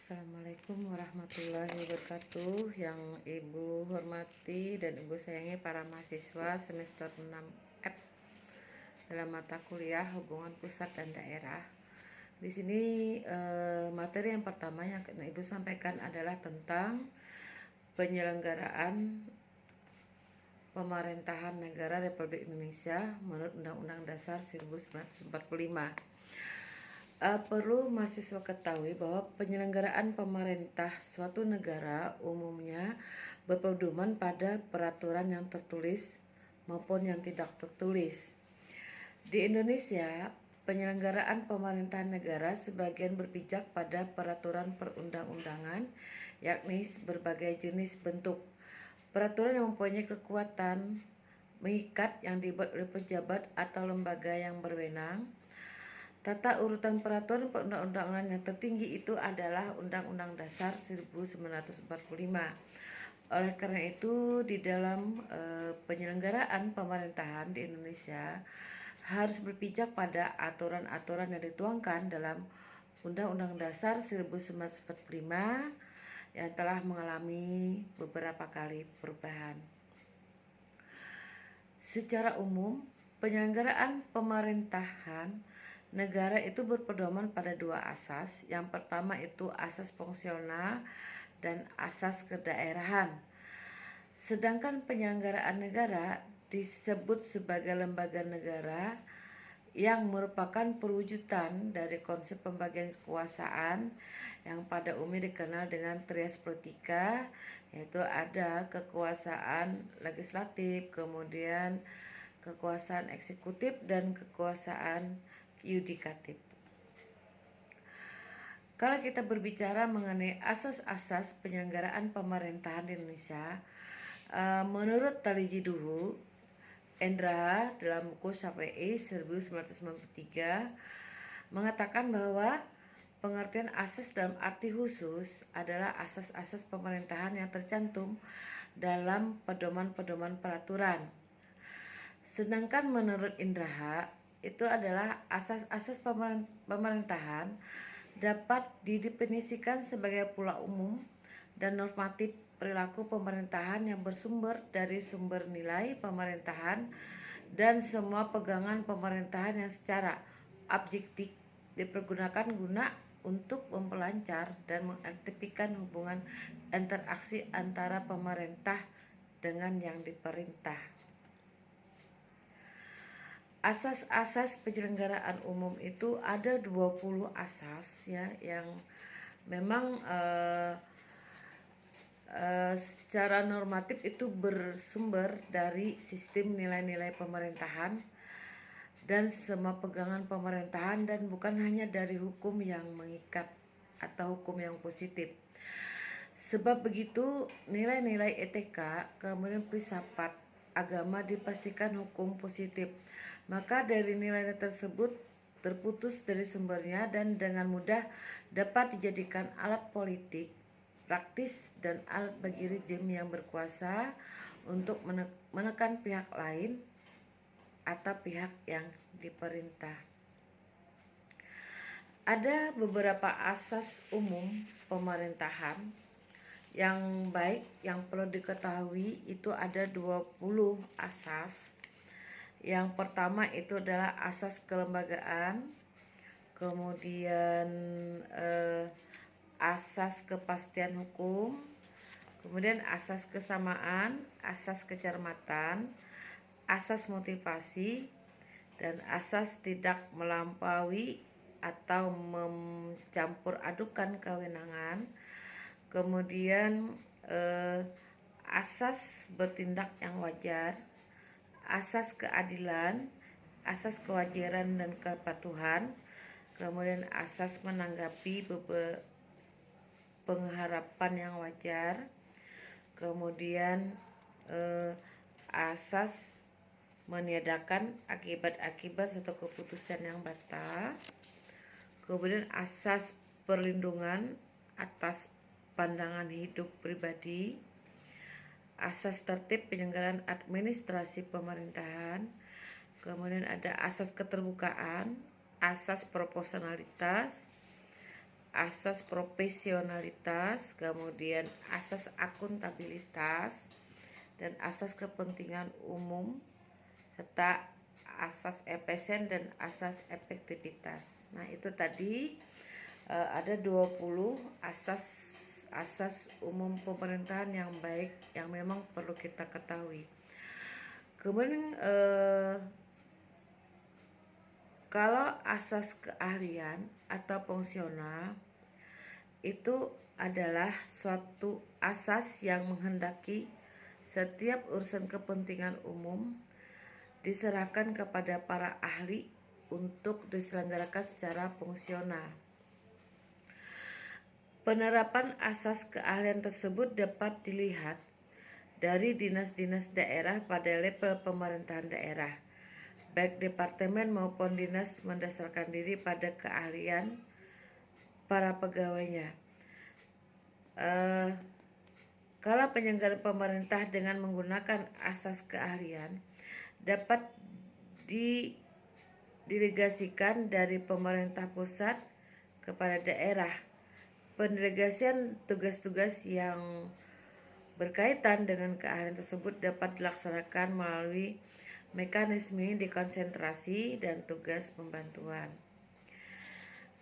Assalamualaikum warahmatullahi wabarakatuh. Yang Ibu hormati dan Ibu sayangi para mahasiswa semester 6F dalam mata kuliah Hubungan Pusat dan Daerah. Di sini materi yang pertama yang akan Ibu sampaikan adalah tentang penyelenggaraan pemerintahan negara Republik Indonesia menurut Undang-Undang Dasar 1945. Perlu mahasiswa ketahui bahwa penyelenggaraan pemerintah suatu negara umumnya berpedoman pada peraturan yang tertulis maupun yang tidak tertulis. Di Indonesia, penyelenggaraan pemerintahan negara sebagian berpijak pada peraturan perundang-undangan, yakni berbagai jenis bentuk. Peraturan yang mempunyai kekuatan mengikat yang dibuat oleh pejabat atau lembaga yang berwenang. Tata urutan peraturan perundang-undangan yang tertinggi itu adalah Undang-Undang Dasar 1945. Oleh karena itu, di dalam penyelenggaraan pemerintahan di Indonesia harus berpijak pada aturan-aturan yang dituangkan dalam Undang-Undang Dasar 1945 yang telah mengalami beberapa kali perubahan. Secara umum, penyelenggaraan pemerintahan negara itu berpedoman pada dua asas. Yang pertama itu asas fungsional dan asas kedaerahan. Sedangkan penyelenggaraan negara disebut sebagai lembaga negara yang merupakan perwujudan dari konsep pembagian kekuasaan yang pada umumnya dikenal dengan trias politika, yaitu ada kekuasaan legislatif, kemudian kekuasaan eksekutif dan kekuasaan yudikatif. Kalau kita berbicara mengenai asas-asas penyelenggaraan pemerintahan di Indonesia, menurut Taliji Duhu Endra dalam buku Syafei 1993 mengatakan bahwa pengertian asas dalam arti khusus adalah asas-asas pemerintahan yang tercantum dalam pedoman-pedoman peraturan. Sedangkan menurut Indra itu adalah asas-asas pemerintahan dapat didefinisikan sebagai pola umum dan normatif perilaku pemerintahan yang bersumber dari sumber nilai pemerintahan dan semua pegangan pemerintahan yang secara objektif dipergunakan guna untuk memperlancar dan mengaktifkan hubungan interaksi antara pemerintah dengan yang diperintah. Asas-asas penyelenggaraan umum itu ada 20 asas ya yang memang secara normatif itu bersumber dari sistem nilai-nilai pemerintahan dan semua pegangan pemerintahan dan bukan hanya dari hukum yang mengikat atau hukum yang positif. Sebab begitu nilai-nilai etika kemudian filsafat agama dipastikan hukum positif. Maka dari nilai tersebut terputus dari sumbernya dan dengan mudah dapat dijadikan alat politik, praktis dan alat bagi rezim yang berkuasa untuk menekan pihak lain atau pihak yang diperintah. Ada beberapa asas umum pemerintahan yang baik yang perlu diketahui itu ada 20 asas. Yang pertama itu adalah asas kelembagaan, kemudian asas kepastian hukum, kemudian asas kesamaan, asas kecermatan, asas motivasi, dan asas tidak melampaui atau mencampur adukan kewenangan, kemudian asas bertindak yang wajar, asas keadilan, asas kewajaran dan kepatuhan, kemudian asas menanggapi pengharapan yang wajar, kemudian asas meniadakan akibat-akibat suatu keputusan yang batal, kemudian asas perlindungan atas pandangan hidup pribadi, asas tertib penyelenggaraan administrasi pemerintahan, kemudian ada asas keterbukaan, asas proporsionalitas, asas profesionalitas, kemudian asas akuntabilitas, dan asas kepentingan umum, serta asas efisien dan asas efektivitas. Nah, itu tadi ada 20 asas umum pemerintahan yang baik yang memang perlu kita ketahui. Kemudian kalau asas keahlian atau fungsional itu adalah suatu asas yang menghendaki setiap urusan kepentingan umum diserahkan kepada para ahli untuk diselenggarakan secara fungsional. Penerapan asas keahlian tersebut dapat dilihat dari dinas-dinas daerah pada level pemerintahan daerah, baik departemen maupun dinas mendasarkan diri pada keahlian para pegawainya. Kalau penyelenggaraan pemerintah dengan menggunakan asas keahlian dapat didelegasikan dari pemerintah pusat kepada daerah. Pendelegasian tugas-tugas yang berkaitan dengan keahlian tersebut dapat dilaksanakan melalui mekanisme dekonsentrasi dan tugas pembantuan.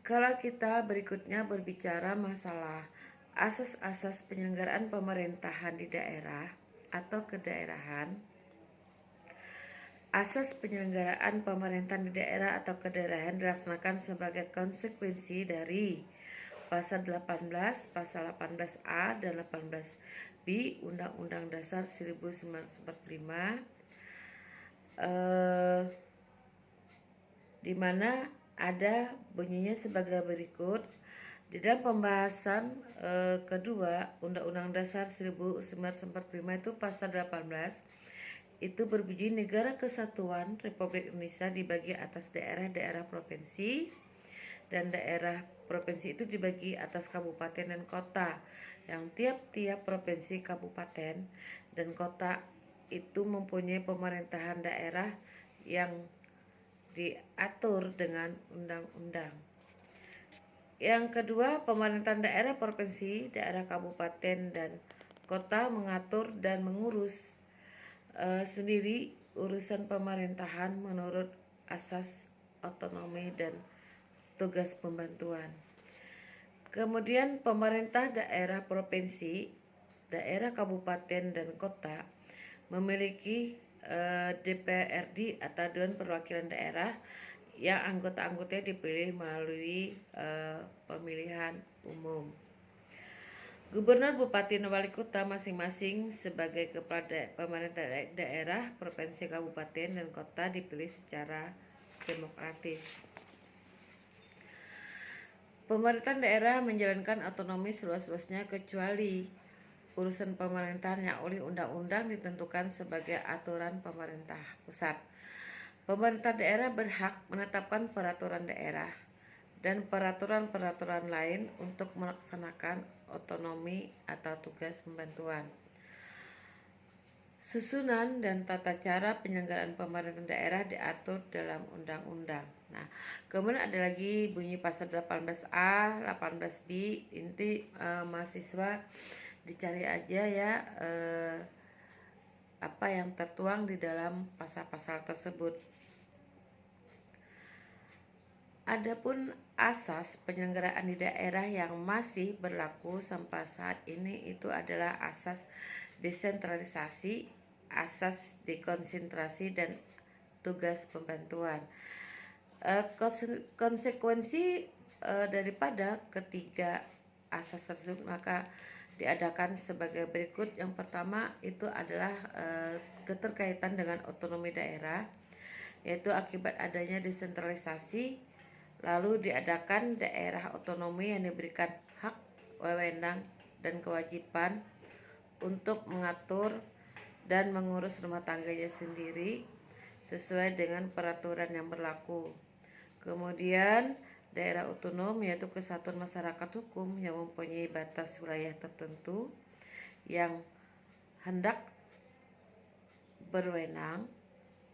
Kalau kita berikutnya berbicara masalah asas-asas penyelenggaraan pemerintahan di daerah atau kedaerahan. Asas penyelenggaraan pemerintahan di daerah atau kedaerahan dilaksanakan sebagai konsekuensi dari Pasal 18, Pasal 18A dan 18B Undang-Undang Dasar 1945, di mana ada bunyinya sebagai berikut. Di dalam pembahasan kedua Undang-Undang Dasar 1945 itu Pasal 18 itu berbunyi negara kesatuan Republik Indonesia dibagi atas daerah-daerah provinsi, dan daerah provinsi itu dibagi atas kabupaten dan kota, yang tiap-tiap provinsi, kabupaten, dan kota itu mempunyai pemerintahan daerah yang diatur dengan undang-undang. Yang kedua, pemerintahan daerah provinsi, daerah kabupaten, dan kota mengatur dan mengurus sendiri urusan pemerintahan menurut asas otonomi dan tugas pembantuan. Kemudian pemerintah daerah provinsi, daerah kabupaten dan kota memiliki DPRD atau Dewan Perwakilan Daerah yang anggota-anggotanya dipilih melalui pemilihan umum. Gubernur, bupati, dan wali kota masing-masing sebagai kepala pemerintah daerah, provinsi, kabupaten, dan kota dipilih secara demokratis. Pemerintahan daerah menjalankan otonomi seluas-luasnya kecuali urusan pemerintahan yang oleh undang-undang ditentukan sebagai aturan pemerintah pusat. Pemerintah daerah berhak menetapkan peraturan daerah dan peraturan-peraturan lain untuk melaksanakan otonomi atau tugas pembantuan. Susunan dan tata cara penyelenggaraan pemerintahan daerah diatur dalam undang-undang. Nah, kemudian ada lagi bunyi pasal 18A, 18B. Inti mahasiswa dicari aja ya apa yang tertuang di dalam pasal-pasal tersebut. Adapun asas penyelenggaraan di daerah yang masih berlaku sampai saat ini itu adalah asas desentralisasi, asas dekonsentrasi, dan tugas pembantuan. Konsekuensi daripada ketiga asas tersebut maka diadakan sebagai berikut. Yang pertama itu adalah keterkaitan dengan otonomi daerah, yaitu akibat adanya desentralisasi lalu diadakan daerah otonomi yang diberikan hak, wewenang, dan kewajiban untuk mengatur dan mengurus rumah tangganya sendiri sesuai dengan peraturan yang berlaku. Kemudian daerah otonom yaitu kesatuan masyarakat hukum yang mempunyai batas wilayah tertentu yang hendak berwenang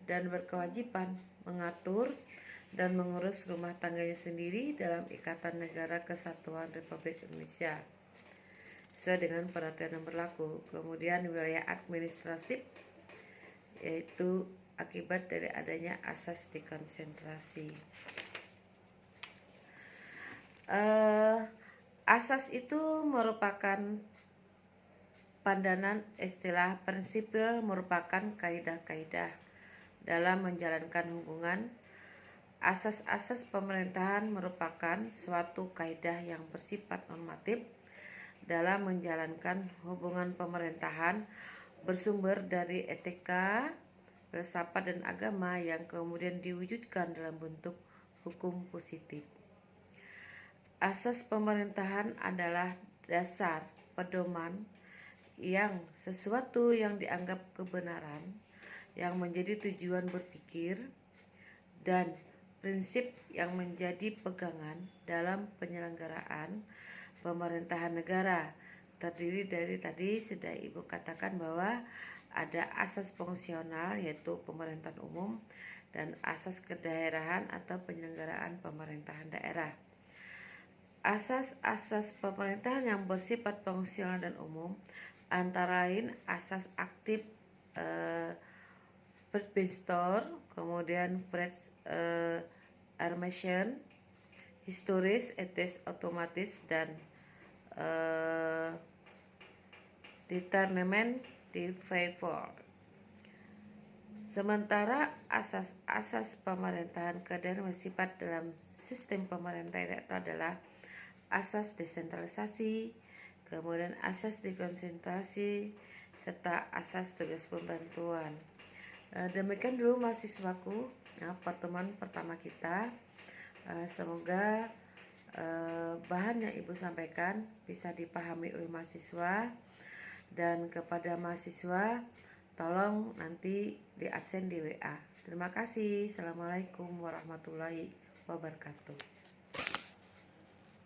dan berkewajiban mengatur dan mengurus rumah tangganya sendiri dalam Ikatan Negara Kesatuan Republik Indonesia sesuai dengan peraturan yang berlaku. Kemudian wilayah administratif, yaitu akibat dari adanya asas dekonsentrasi. Asas itu merupakan pandangan istilah prinsipil merupakan kaidah-kaidah dalam menjalankan hubungan. Asas-asas pemerintahan merupakan suatu kaidah yang bersifat normatif dalam menjalankan hubungan pemerintahan, bersumber dari etika, filsafat dan agama yang kemudian diwujudkan dalam bentuk hukum positif. Asas pemerintahan adalah dasar pedoman yang sesuatu yang dianggap kebenaran, yang menjadi tujuan berpikir, dan prinsip yang menjadi pegangan dalam penyelenggaraan pemerintahan negara. Terdiri dari tadi sudah Ibu katakan bahwa ada asas fungsional yaitu pemerintahan umum dan asas kedaerahan atau penyelenggaraan pemerintahan daerah. Asas-asas pemerintahan yang bersifat fungsional dan umum antara lain asas aktif, first being kemudian first armation, historis, etis, otomatis, dan determinant de favor. Sementara asas-asas pemerintahan keadaan bersifat dalam sistem pemerintahan itu adalah asas desentralisasi, kemudian asas dekonsentrasi, serta asas tugas pembantuan. Demikian dulu mahasiswaku, pertemuan pertama kita. Semoga bahan yang Ibu sampaikan bisa dipahami oleh mahasiswa, dan kepada mahasiswa tolong nanti di absen di WA. Terima kasih. Assalamualaikum warahmatullahi wabarakatuh.